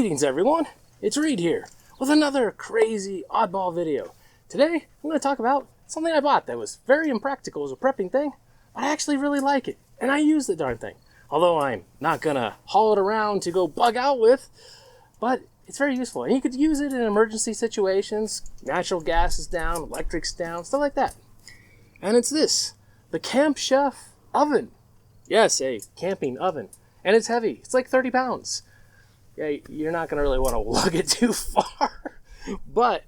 Greetings everyone, it's Reed here with another crazy oddball video. Today I'm going to talk about something I bought that was very impractical as a prepping thing, but I actually really like it and I use the darn thing. Although I'm not going to haul it around to go bug out with, but it's very useful and you could use it in emergency situations. Natural gas is down, electric's down, stuff like that. And it's this, the Camp Chef oven. Yes, a camping oven. And it's heavy, it's like 30 pounds. Yeah, you're not going to really want to lug it too far. But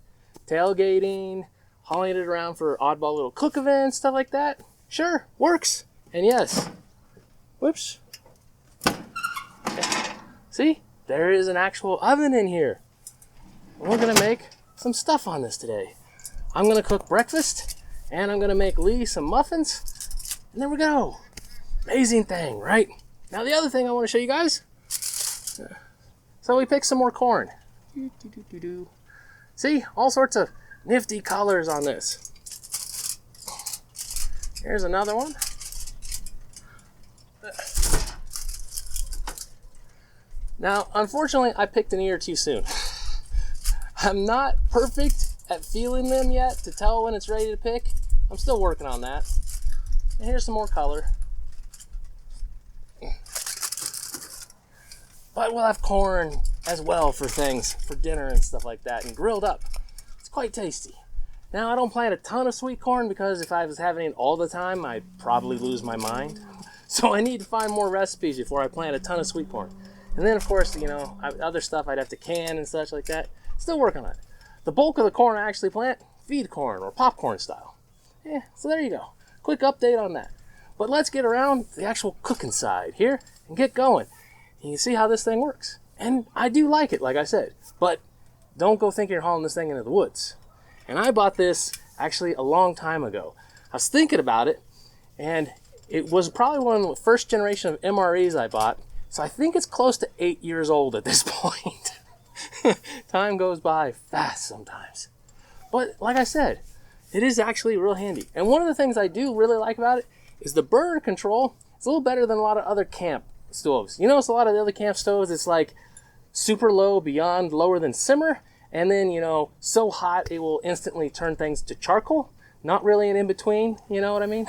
tailgating, hauling it around for oddball little cook events, stuff like that, sure, works. And yes, whoops. Okay. See, there is an actual oven in here. And we're going to make some stuff on this today. I'm going to cook breakfast, and I'm going to make Lee some muffins. And there we go. Amazing thing, right? Now the other thing I want to show you guys. So we picked some more corn. See, all sorts of nifty colors on this. Here's another one. Now, unfortunately, I picked an ear too soon. I'm not perfect at feeling them yet to tell when it's ready to pick. I'm still working on that. And here's some more color. But we'll have corn as well for things, for dinner and stuff like that, and grilled up. It's quite tasty. Now, I don't plant a ton of sweet corn because if I was having it all the time, I'd probably lose my mind. So I need to find more recipes before I plant a ton of sweet corn. And then, of course, you know, other stuff I'd have to can and such like that. Still working on it. The bulk of the corn I actually plant, feed corn or popcorn style. Yeah, so there you go. Quick update on that. But let's get around the actual cooking side here and get going. You can see how this thing works. And I do like it, like I said. But don't go thinking you're hauling this thing into the woods. And I bought this actually a long time ago. I was thinking about it, and it was probably one of the first generation of MREs I bought. So I think it's close to 8 years old at this point. Time goes by fast sometimes. But like I said, it is actually real handy. And one of the things I do really like about it is the burner control. It's a little better than a lot of other camp stoves. You notice a lot of the other camp stoves, it's like super low, beyond lower than simmer, and then, you know, so hot it will instantly turn things to charcoal. Not really an in-between, you know what I mean?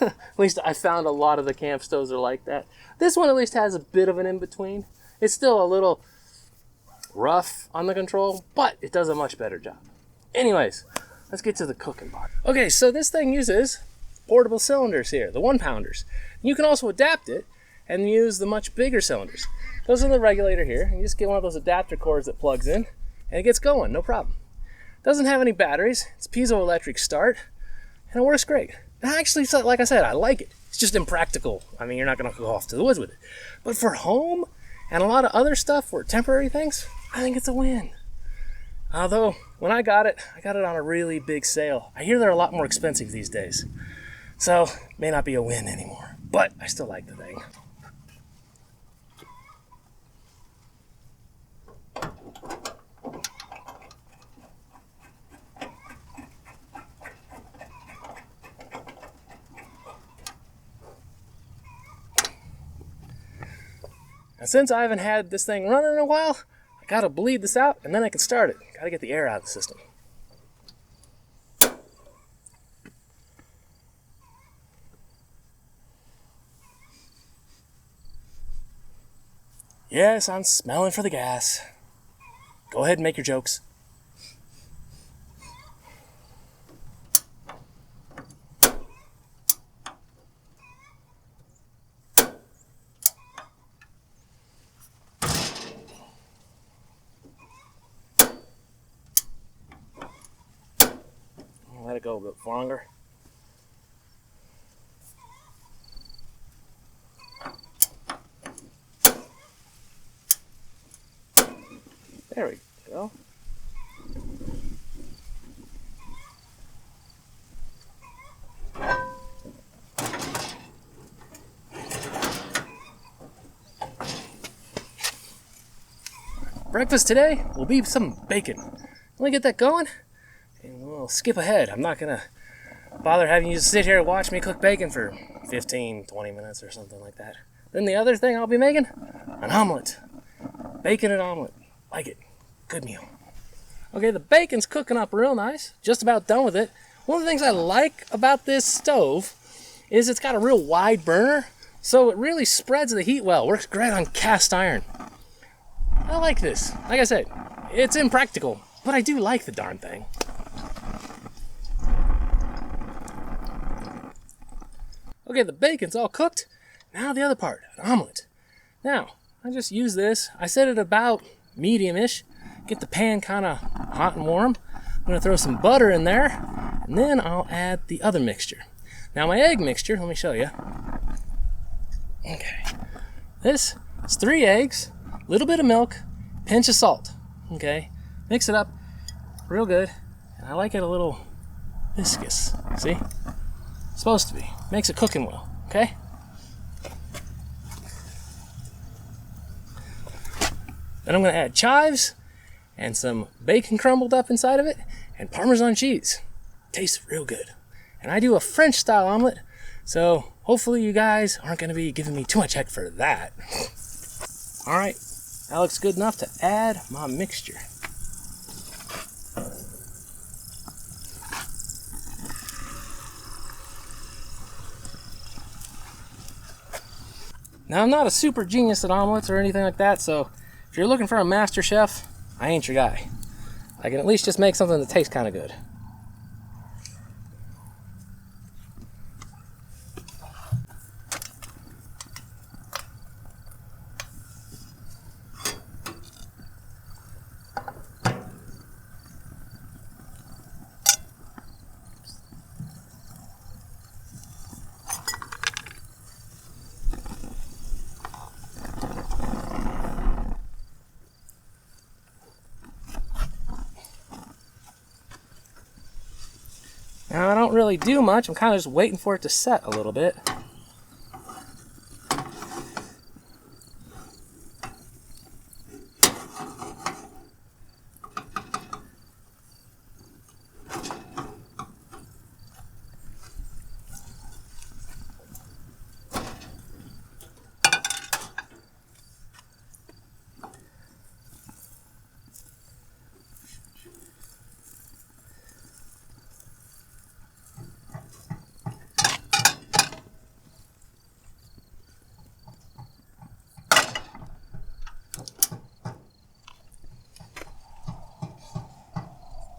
At least I found a lot of the camp stoves are like that. This one at least has a bit of an in-between. It's still a little rough on the control, but it does a much better job. Anyways, let's get to the cooking part. Okay, so this thing uses portable cylinders here, the 1-pounders. You can also adapt it and use the much bigger cylinders. Goes in the regulator here, and you just get one of those adapter cords that plugs in, and it gets going, no problem. Doesn't have any batteries, it's piezoelectric start, and it works great. And actually, like I said, I like it. It's just impractical. I mean, you're not gonna go off to the woods with it. But for home, and a lot of other stuff for temporary things, I think it's a win. Although, when I got it on a really big sale. I hear they're a lot more expensive these days. So, it may not be a win anymore, but I still like the thing. And since I haven't had this thing running in a while, I gotta bleed this out and then I can start it. Gotta get the air out of the system. Yes, I'm smelling for the gas. Go ahead and make your jokes. Let it go a bit longer. There we go. Breakfast today will be some bacon. Let me get that going, and we'll skip ahead. I'm not gonna bother having you sit here and watch me cook bacon for 15, 20 minutes or something like that. Then the other thing I'll be making, an omelet. Bacon and omelet. Like it. Good meal. Okay, the bacon's cooking up real nice. Just about done with it. One of the things I like about this stove is it's got a real wide burner, so it really spreads the heat well. Works great on cast iron. I like this. Like I said, it's impractical, but I do like the darn thing. Okay, the bacon's all cooked. Now the other part, an omelet. Now, I just use this. I set it about medium-ish. Get the pan kind of hot and warm. I'm going to throw some butter in there, and then I'll add the other mixture. Now my egg mixture, let me show you. Okay. This is 3 eggs, a little bit of milk, pinch of salt. Okay. Mix it up real good. And I like it a little viscous. See? It's supposed to be. Makes it cooking well. Okay? Then I'm going to add chives and some bacon crumbled up inside of it and Parmesan cheese. Tastes real good. And I do a French style omelet, so hopefully you guys aren't going to be giving me too much heck for that. All right, that looks good enough to add my mixture. Now, I'm not a super genius at omelets or anything like that, so if you're looking for a master chef, I ain't your guy. I can at least just make something that tastes kind of good. Now, I don't really do much. I'm kind of just waiting for it to set a little bit.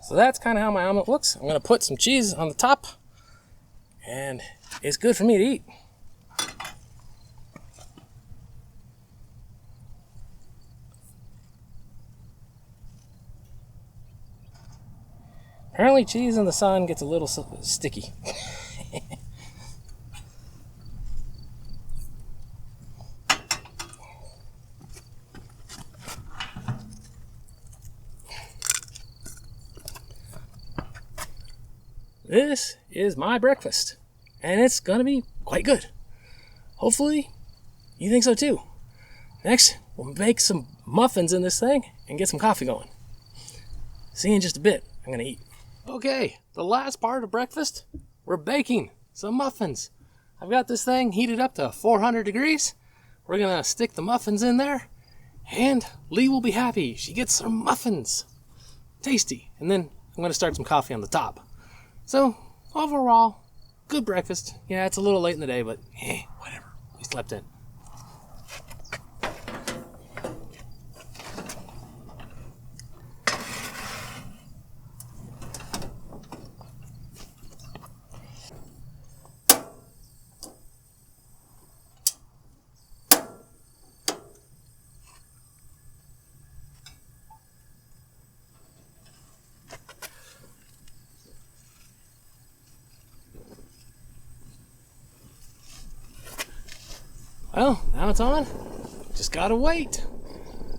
So that's kind of how my omelet looks. I'm going to put some cheese on the top, and it's good for me to eat. Apparently cheese in the sun gets a little sticky. This is my breakfast, and it's gonna be quite good. Hopefully, you think so too. Next, we'll make some muffins in this thing and get some coffee going. See you in just a bit. I'm gonna eat. Okay, the last part of breakfast, we're baking some muffins. I've got this thing heated up to 400 degrees. We're gonna stick the muffins in there, and Lee will be happy. She gets some muffins. Tasty. And then I'm gonna start some coffee on the top. So, overall, good breakfast. Yeah, it's a little late in the day, but whatever. We slept in. Well, now it's on. Just gotta wait.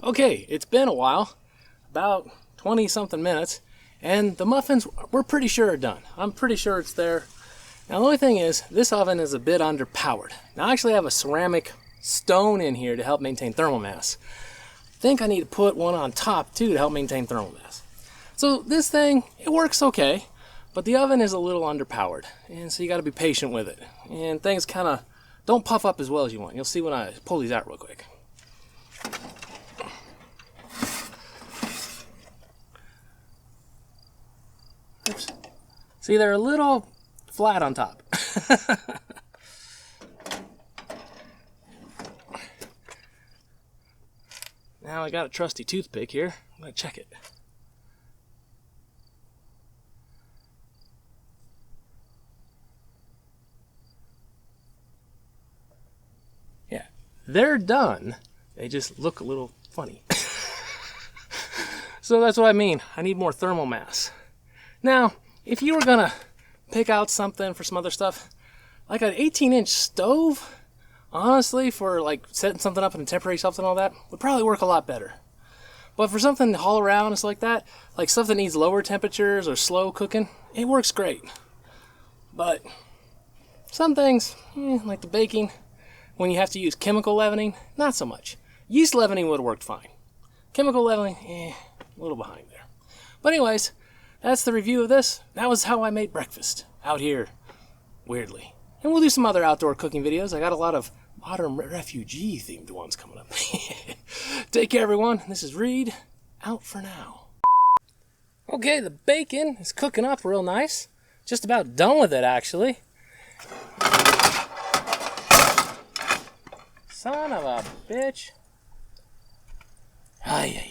Okay, it's been a while, about 20 something minutes, and the muffins, we're pretty sure are done. I'm pretty sure it's there. Now the only thing is, this oven is a bit underpowered. Now I actually have a ceramic stone in here to help maintain thermal mass. I think I need to put one on top too to help maintain thermal mass. So this thing, it works okay, but the oven is a little underpowered, and so you gotta be patient with it. And things kinda don't puff up as well as you want. You'll see when I pull these out real quick. See, they're a little flat on top. Now I got a trusty toothpick here. I'm gonna check it. Yeah, they're done. They just look a little funny. So that's what I mean. I need more thermal mass. Now, if you were gonna pick out something for some other stuff, like an 18-inch stove, honestly, for like setting something up in a temporary shelf and all that, would probably work a lot better. But for something to haul around and stuff like that, like stuff that needs lower temperatures or slow cooking, it works great. But some things, like the baking, when you have to use chemical leavening, not so much. Yeast leavening would have worked fine. Chemical leavening, a little behind there. But anyways, that's the review of this. That was how I made breakfast out here, weirdly. And we'll do some other outdoor cooking videos. I got a lot of modern refugee themed ones coming up. Take care, everyone. This is Reed, out for now. Okay, the bacon is cooking up real nice. Just about done with it, actually. Son of a bitch. Ay, ay,